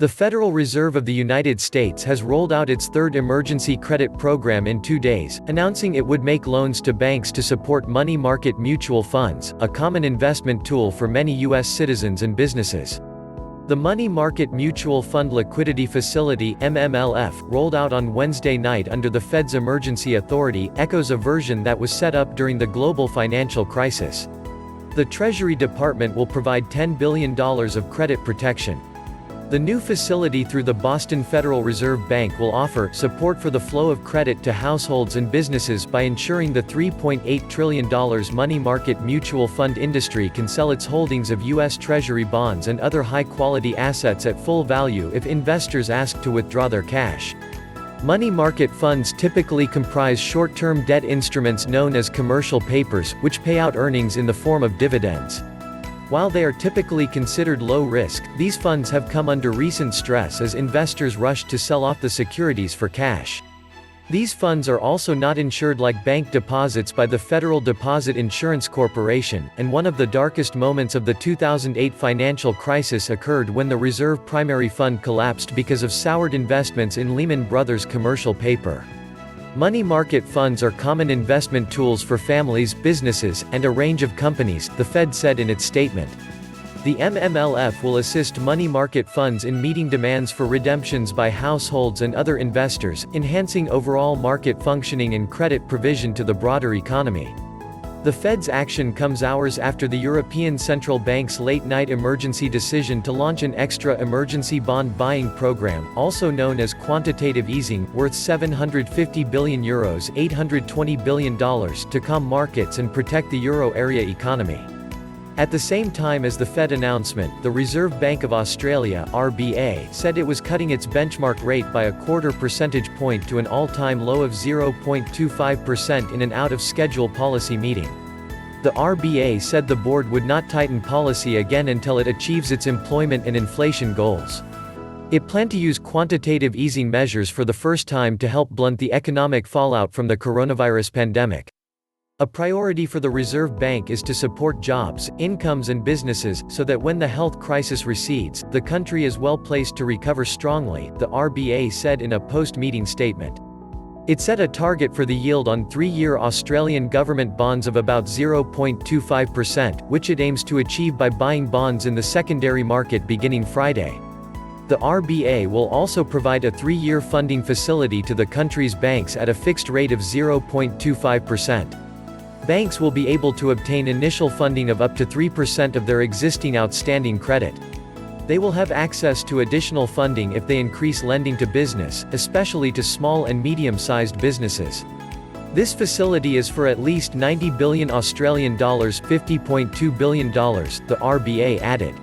The Federal Reserve of the United States has rolled out its third emergency credit program in 2 days, announcing it would make loans to banks to support money market mutual funds, a common investment tool for many U.S. citizens and businesses. The Money Market Mutual Fund Liquidity Facility (MMLF), rolled out on Wednesday night under the Fed's emergency authority, echoes a version that was set up during the global financial crisis. The Treasury Department will provide $10 billion of credit protection. The new facility through the Boston Federal Reserve Bank will offer support for the flow of credit to households and businesses by ensuring the $3.8 trillion money market mutual fund industry can sell its holdings of U.S. Treasury bonds and other high-quality assets at full value if investors ask to withdraw their cash. Money market funds typically comprise short-term debt instruments known as commercial papers, which pay out earnings in the form of dividends. While they are typically considered low risk, these funds have come under recent stress as investors rushed to sell off the securities for cash. These funds are also not insured like bank deposits by the Federal Deposit Insurance Corporation, and one of the darkest moments of the 2008 financial crisis occurred when the Reserve Primary Fund collapsed because of soured investments in Lehman Brothers commercial paper. Money market funds are common investment tools for families, businesses, and a range of companies, the Fed said in its statement. The MMLF will assist money market funds in meeting demands for redemptions by households and other investors, enhancing overall market functioning and credit provision to the broader economy. The Fed's action comes hours after the European Central Bank's late-night emergency decision to launch an extra emergency bond buying program, also known as quantitative easing, worth €750 billion $820 billion to calm markets and protect the euro area economy. At the same time as the Fed announcement, the Reserve Bank of Australia (RBA) said it was cutting its benchmark rate by a quarter percentage point to an all-time low of 0.25% in an out-of-schedule policy meeting. The RBA said the board would not tighten policy again until it achieves its employment and inflation goals. It planned to use quantitative easing measures for the first time to help blunt the economic fallout from the coronavirus pandemic. A priority for the Reserve Bank is to support jobs, incomes and businesses, so that when the health crisis recedes, the country is well placed to recover strongly, the RBA said in a post-meeting statement. It set a target for the yield on 3-year Australian government bonds of about 0.25%, which it aims to achieve by buying bonds in the secondary market beginning Friday. The RBA will also provide a 3-year funding facility to the country's banks at a fixed rate of 0.25%. Banks will be able to obtain initial funding of up to 3% of their existing outstanding credit. They will have access to additional funding if they increase lending to business, especially to small and medium-sized businesses. This facility is for at least $90 billion Australian dollars, $50.2 billion, the RBA added.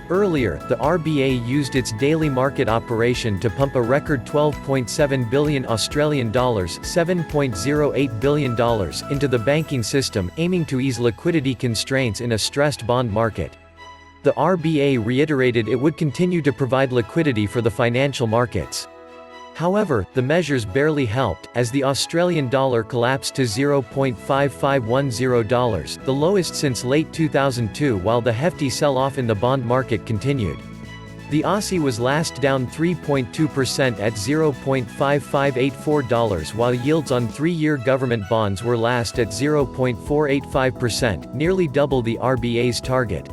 Earlier, the RBA used its daily market operation to pump a record $12.7 billion Australian dollars, $7.08 billion into the banking system, aiming to ease liquidity constraints in a stressed bond market. The RBA reiterated it would continue to provide liquidity for the financial markets. However, the measures barely helped, as the Australian dollar collapsed to $0.5510, the lowest since late 2002, while the hefty sell-off in the bond market continued. The Aussie was last down 3.2% at $0.5584, while yields on 3-year government bonds were last at 0.485%, nearly double the RBA's target.